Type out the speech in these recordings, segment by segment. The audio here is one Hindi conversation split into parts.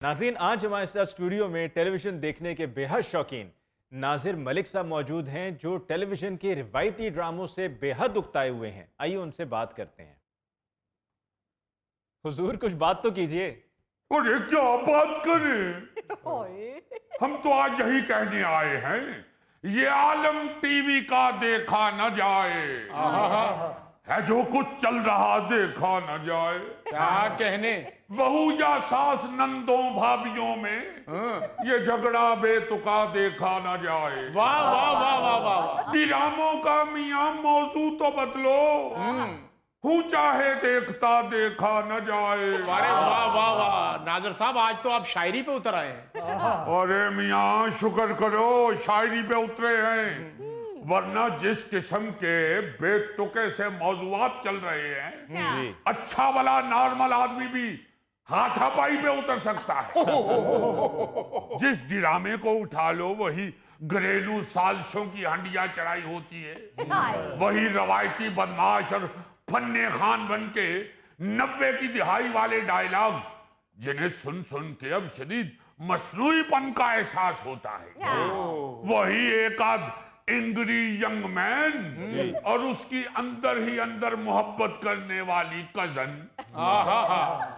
नाज़रीन, आज हमारे साथ स्टूडियो में टेलीविजन देखने के बेहद शौकीन नाजिर मलिक साहब मौजूद हैं, जो टेलीविजन के रिवायती ड्रामों से बेहद उकताए हुए हैं। आइए उनसे बात करते हैं। हुजूर, कुछ बात तो कीजिए। अरे क्या बात करें, हम तो आज यही कहने आए हैं, ये आलम टीवी का देखा न जाए, है जो कुछ चल रहा देखा न जाए। क्या कहने? बहू या सास नंदों भाभियों में ये झगड़ा बेतुका देखा न जाए। वाह वाह वाह वाह वाह। ड्रामों का मियां मौजू तो बदलो, हूँ चाहे देखता देखा न जाए। अरे वाह वाह वाह, नाजर साहब आज तो आप शायरी पे उतर आए हैं। अरे मियाँ शुक्र करो शायरी पे उतरे हैं, वरना जिस किस्म के बेतुके से मौजूआत चल रहे हैं, जी। अच्छा वाला नॉर्मल आदमी भी हाथापाई पे उतर सकता है। जिस ड्रामे को उठा लो वही घरेलू साजिशों की हंडिया चढ़ाई होती है, वही रवायती बदमाश और फन्ने खान बन के 90 की दिहाई वाले डायलॉग, जिन्हें सुन सुन के अब शदीद मसनूईपन का एहसास होता है। वही एक आध एंग्री यंग मैन और उसकी अंदर ही अंदर मोहब्बत करने वाली कजन।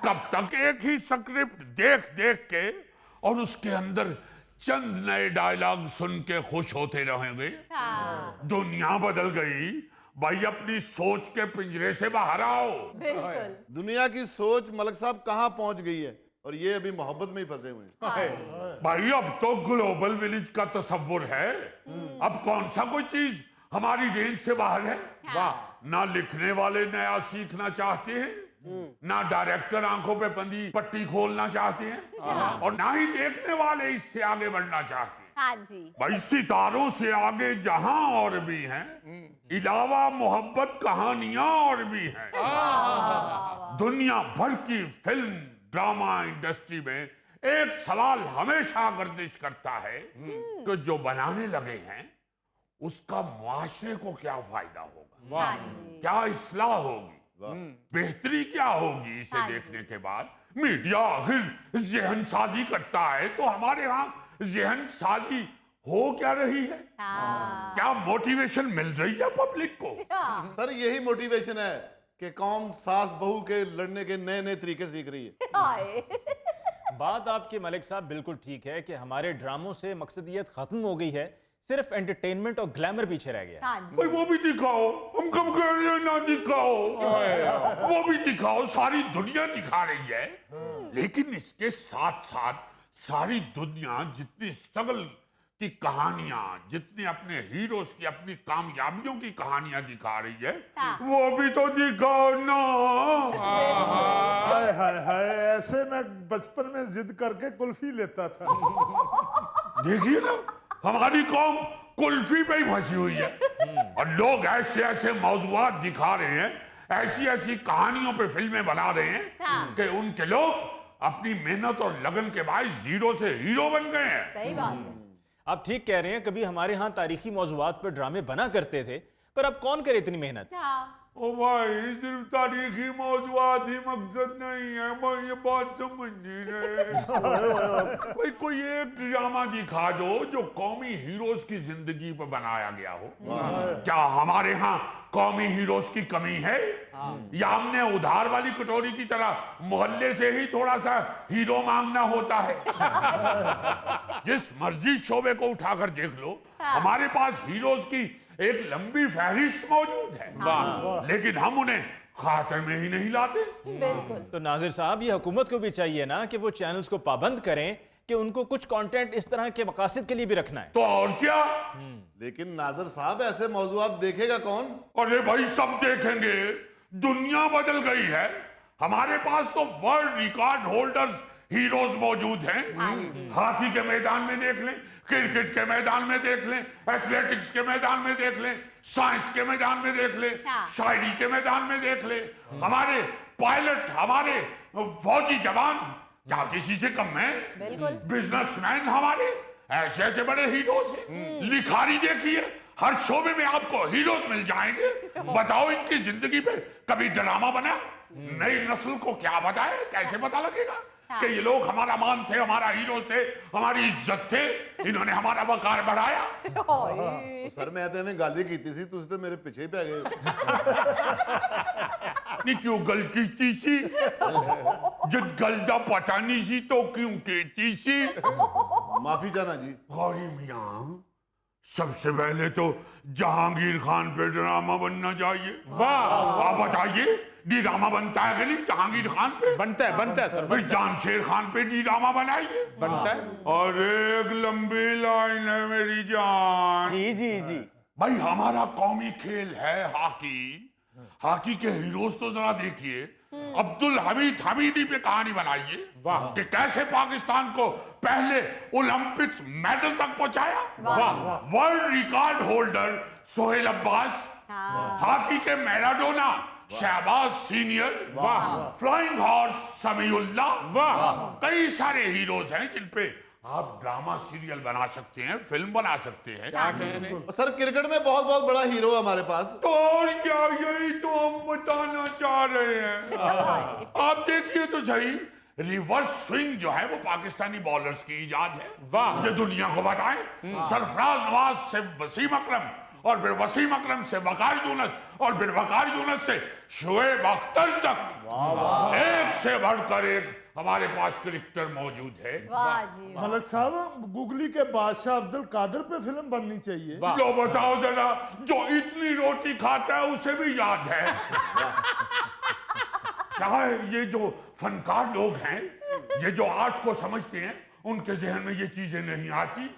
कब तक एक ही स्क्रिप्ट देख देख के और उसके अंदर चंद नए डायलॉग सुन के खुश होते रहेंगे? दुनिया बदल गई भाई, अपनी सोच के पिंजरे से बाहर आओ। दुनिया की सोच मलिक साहब कहाँ पहुंच गई है और ये अभी मोहब्बत में ही फंसे हुए हैं। भाई अब तो ग्लोबल विलेज का तस्वुर है, अब कौन सा कोई चीज हमारी रेंज से बाहर है? वाह। ना लिखने वाले नया सीखना चाहते हैं, ना डायरेक्टर आंखों पे बंदी पट्टी खोलना चाहते हैं, और ना ही देखने वाले इससे आगे बढ़ना चाहते हैं। हाँ जी। भाई सितारों से आगे जहां और भी हैं, इलावा मोहब्बत कहानियां और भी हैं। दुनिया भर की फिल्म ड्रामा इंडस्ट्री में एक सवाल हमेशा गर्दिश करता है कि जो बनाने लगे हैं उसका मुआशरे को क्या फायदा होगा, हाँ जी। क्या इस्लाह होगी, बेहतरी क्या होगी। इसे हाँ देखने के बाद मीडिया आखिर जहन साजी करता है, तो हमारे यहाँ जहन साजी हो क्या रही है? क्या मोटिवेशन मिल रही है पब्लिक को? सर यही मोटिवेशन है कि कौम सास बहू के लड़ने के नए नए तरीके सीख रही है। बात आपकी मलिक साहब बिल्कुल ठीक है कि हमारे ड्रामों से मकसदियत खत्म हो गई है, सिर्फ एंटरटेनमेंट और ग्लैमर पीछे रह गया। भाई वो भी दिखाओ, हम कब कह रहे हैं ना दिखाओ, वो भी दिखाओ, सारी दुनिया दिखा रही है। लेकिन इसके साथ साथ सारी दुनिया जितनी स्ट्रगल की कहानियां, जितनी अपने हीरोज की अपनी कामयाबियों की कहानियां दिखा रही है, वो भी तो दिखाओ ना। हाय हाय हाय, ऐसे मैं बचपन में जिद करके कुल्फी लेता था। देखिए ना, हमारी कौम कुल्फी पे ही फंसी हुई है, और लोग ऐसे ऐसे मौजूआत दिखा रहे हैं, ऐसी ऐसी कहानियों पे फिल्में बना रहे हैं कि उनके लोग अपनी मेहनत और लगन के बाद जीरो से हीरो बन गए हैं। सही बात है। आप ठीक कह रहे हैं, कभी हमारे यहाँ तारीखी मौजूआत पर ड्रामे बना करते थे, पर अब कौन करे इतनी मेहनत। ओ भाई, सिर्फ तारीखी मौजूआत ही मकसद नहीं है, मैं ये बात समझ नहीं रहे। भाई कोई एक ड्रामा दिखा दो जो कौमी हीरोज की जिंदगी पर बनाया गया हो। क्या हमारे यहाँ कौमी हीरोज की कमी है, या हमने उधार वाली कटोरी की तरह मोहल्ले से ही थोड़ा सा हीरो मांगना होता है? जिस मर्जी शोबे को उठाकर देख लो, हमारे पास हीरोज की एक लंबी फहरिस्त मौजूद है, लेकिन हम उन्हें खातर में ही नहीं लाते। बिल्कुल। तो नाजिर साहब, ये हुकूमत को भी चाहिए ना कि वो चैनल्स को पाबंद करें कि उनको कुछ कंटेंट इस तरह के मकासद के लिए भी रखना है। तो और क्या? लेकिन नाजर साहब ऐसे मौजूआत देखेगा कौन? अरे भाई सब देखेंगे, दुनिया बदल गई है। हमारे पास तो वर्ल्ड रिकॉर्ड होल्डर्स हीरोज मौजूद हैं। हॉकी के मैदान में देख लें, क्रिकेट के मैदान में देख लें, एथलेटिक्स के मैदान में देख लें, साइंस के मैदान में देख लें, शायरी के मैदान में देख लें। हमारे पायलट, हमारे फौजी जवान क्या किसी से कम है? बिजनेसमैन हमारे ऐसे ऐसे बड़े हीरोज हैं। लिखारी देखिए, हर शोबे में आपको हीरोज मिल जाएंगे। बताओ इनकी जिंदगी पे कभी ड्रामा बना? नई नस्ल को क्या बताए, कैसे पता लगेगा? कि ये लोग हमारा मान थे, हमारा हीरोज थे, हमारी इज्जत थे, इन्होंने हमारा वकार बढ़ाया। सर मैं तो इन्हें गल ही की सी, तुम तो मेरे पीछे ही पै गए। नहीं क्यों गल की सी? जब गल दा पता नहीं सी तो क्यों कहती सी? माफी चाहना जी। गौरी मियां, सबसे पहले तो जहांगीर खान पे ड्रामा बनना चाहिए। वाह, आप बताइए ड्रामा बनता है कि नहीं जहांगीर खान पे? बनता है सर, भाई जानशेर खान पे ड्रामा बनाइए। बनता है। और एक लंबी लाइन है मेरी जान। जी जी जी। भाई हमारा कौमी खेल है हॉकी। हॉकी के हीरोज तो जरा देखिए, अब्दुल हमीद हमीदी पे कहानी बनाइए वाह। कि कैसे पाकिस्तान को पहले ओलंपिक्स मेडल तक पहुंचाया। वाह, world record holder Sohail Abbas, hockey के मैराडोना शहबाज सीनियर, वाह। फ्लाइंग हॉर्स समीउल्ला, वाह। कई सारे हीरोज हैं जिन पे आप ड्रामा सीरियल बना सकते हैं, फिल्म बना सकते हैं। क्या कहने। सर क्रिकेट में बहुत बहुत बड़ा हीरो है हमारे पास। तो और क्या, यही तो हम बताना चाह रहे हैं। आप देखिए तो सही, रिवर्स स्विंग जो है वो पाकिस्तानी बॉलर्स की इजाद है। वाह। ये दुनिया को बताएं। सरफराज नवाज से वसीम अकरम, और फिर वसीम अकरम से वकार यूनुस, और फिर वकार यूनुस से शोएब अख्तर तक, एक से बढ़कर एक हमारे पास क्रिकेटर मौजूद है। मलक साहब, गुगली के बादशाह अब्दुल कादिर पे फिल्म बननी चाहिए। लो बताओ जरा, जो इतनी रोटी खाता है उसे भी याद है। क्या है, ये जो फनकार लोग हैं, ये जो आर्ट को समझते हैं, उनके जहन में ये चीजें नहीं आती।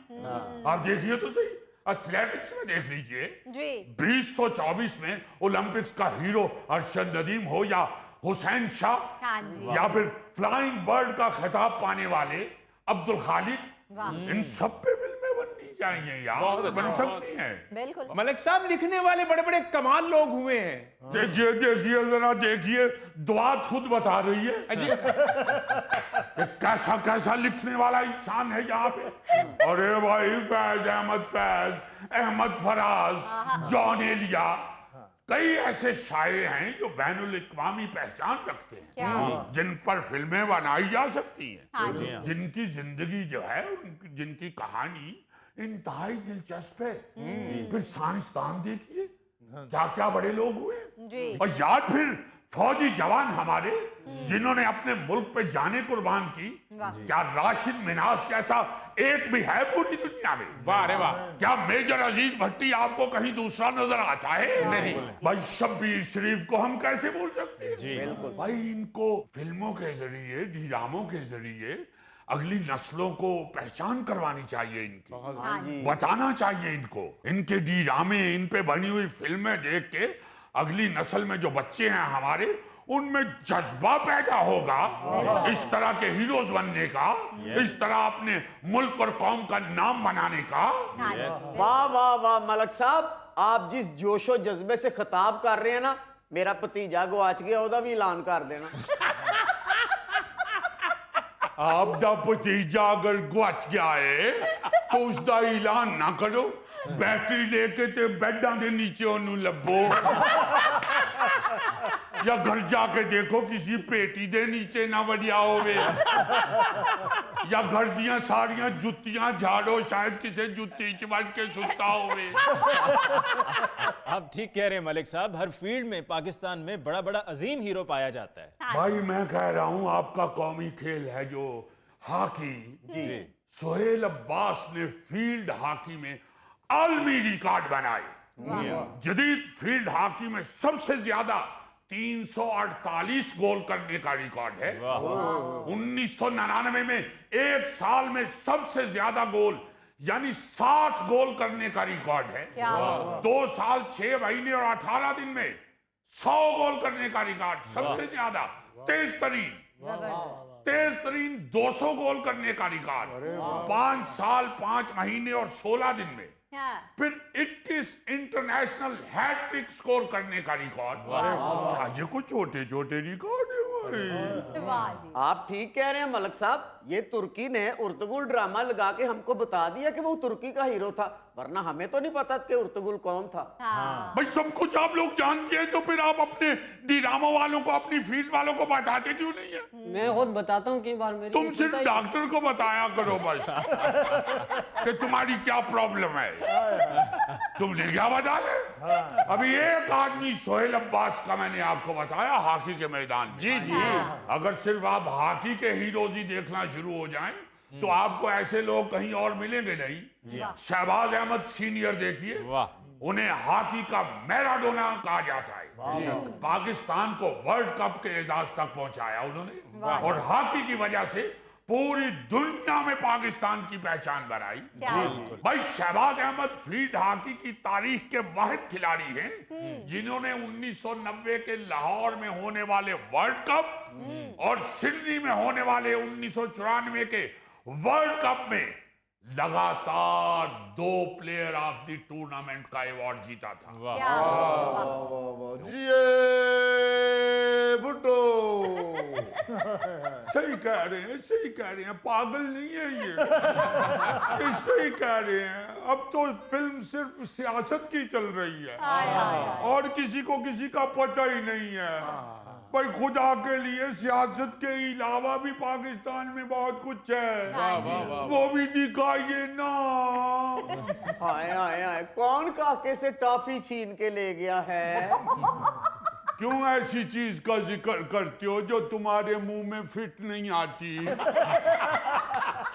आप देखिए तो सही, एथलेटिक्स में देख लीजिए, 2024 में ओलंपिक्स का हीरो अरशद नदीम हो या हुसैन शाह, या फिर फ्लाइंग बर्ड का खिताब पाने वाले अब्दुल खालिद, इन सब पे फिल्में बननी चाहिए यार। बहुत अच्छा। बन सकती हैं। बिल्कुल। मलिक साहब, लिखने वाले बड़े बड़े कमाल लोग हुए हैं। देखिए देखिए जरा देखिए, दुआ खुद बता रही है अजी, कि कैसा कैसा लिखने वाला इंसान है यहाँ पे। अरे भाई फैज अहमद फराज, जॉन एलिया, कई ऐसे शायर हैं जो बैनुल इक़वामी पहचान रखते हैं, जिन पर फिल्में बनाई जा सकती हैं, जिनकी जिंदगी जो है, जिनकी कहानी इंतहाई दिलचस्प है। फिर साइंसदान देखिए, क्या क्या बड़े लोग हुए। और याद फिर फौजी जवान हमारे, जिन्होंने अपने मुल्क पे जाने कुर्बान की। क्या राशिद मिनास जैसा एक भी है पूरी दुनिया में? वाह रे वाह। क्या मेजर अजीज भट्टी आपको कहीं दूसरा नजर आता है? नहीं। भाई शब्बीर शरीफ को हम कैसे भूल सकते हैं? भाई इनको फिल्मों के जरिए, ड्रामों के जरिए अगली नस्लों को पहचान करवानी चाहिए, इनकी बताना चाहिए इनको, इनके ड्रामे, इन पे बनी हुई फिल्में देख के अगली नस्ल में जो बच्चे हैं हमारे, उनमें जज्बा पैदा होगा इस तरह के हीरोज बनने का, इस तरह अपने मुल्क और कौम का नाम बनाने का। वाह वाह वाह मलक साहब, आप जिस जोशो जज्बे से खिताब कर रहे हैं ना, मेरा भतीजा गुआच गया, ओदा भी ऐलान कर देना। आपका भतीजा अगर गुआच गया है तो उसका ऐलान ना करो, बैटरी लेके ते बेडां दे नीचे ओनू लभो, या घर जाके देखो किसी पेटी दे नीचे ना वड़िया होवे, या घर दियां सारियां जुत्तियां झाड़ो, शायद किसी जुत्ती च वड़ के सुता होवे। आप ठीक कह रहे हैं मलिक साहब, हर फील्ड में पाकिस्तान में बड़ा बड़ा अजीम हीरो पाया जाता है। भाई मैं कह रहा हूं, आपका कौमी खेल है जो हॉकी, सोहेल अब्बास ने फील्ड हॉकी में आलमी रिकॉर्ड बनाए। जदीद फील्ड हॉकी में सबसे ज्यादा 348 गोल करने का रिकॉर्ड है। 1999 में एक साल में सबसे ज्यादा गोल यानी 60 गोल करने का रिकॉर्ड है। 2 साल 6 महीने और 18 दिन में 100 गोल करने का रिकॉर्ड, सबसे ज्यादा तेज तरीन 200 गोल करने का रिकॉर्ड, 5 साल 5 महीने और 16 दिन में। फिर 21 इंटरनेशनल हैट्रिक स्कोर करने का रिकॉर्ड। क्या ये कुछ छोटे छोटे रिकॉर्ड है? वाह जी। आप ठीक कह रहे हैं मलक साहब, ये तुर्की ने उर्तुगुल ड्रामा लगा के हमको बता दिया कि वो तुर्की का हीरो था, वरना हमें तो नहीं पता कि उर्तुगुल कौन था। हाँ। भाई सब कुछ आप लोग जानते हैं, तो फिर आप अपने ड्रामा वालों को, अपनी फील्ड वालों को बताते क्यों नहीं है? मैं खुद बताता हूँ कई बार मेरी तुम सिर्फ डॉक्टर को बताया करो बस कि तुम्हारी क्या प्रॉब्लम है। तुमने क्या बता ले? अभी एक आदमी सोहेल अब्बास का मैंने आपको बताया हॉकी के मैदान में। जी जी। अगर सिर्फ आप हॉकी के हीरोज ही देखना शुरू हो जाएं तो आपको ऐसे लोग कहीं और मिलेंगे नहीं। शहबाज अहमद सीनियर देखिए, वाह। उन्हें हॉकी का मैराडोना कहा जाता है। पाकिस्तान को वर्ल्ड कप के एजाज तक पहुंचाया उन्होंने, और हॉकी की वजह से पूरी दुनिया में पाकिस्तान की पहचान बनाई। भाई शहबाज अहमद फील्ड हॉकी की तारीख के वाहिद खिलाड़ी हैं जिन्होंने 1990 के लाहौर में होने वाले वर्ल्ड कप और सिडनी में होने वाले 1994 के वर्ल्ड कप में लगातार 2 प्लेयर ऑफ द टूर्नामेंट का अवार्ड जीता था। क्या वाह वाह वाह जिए भुट्टो। सही कह रहे हैं, सही कह रहे हैं, पागल नहीं है ये सही कह रहे हैं। अब तो फिल्म सिर्फ सियासत की चल रही है और किसी को किसी का पता ही नहीं है। भाई खुदा के लिए सियासत के अलावा भी पाकिस्तान में बहुत कुछ है, वो भी दिखाइए ना। हाय हाय हाय, कौन काके से टॉफी छीन के ले गया है? क्यों ऐसी चीज का जिक्र करते हो जो तुम्हारे मुंह में फिट नहीं आती?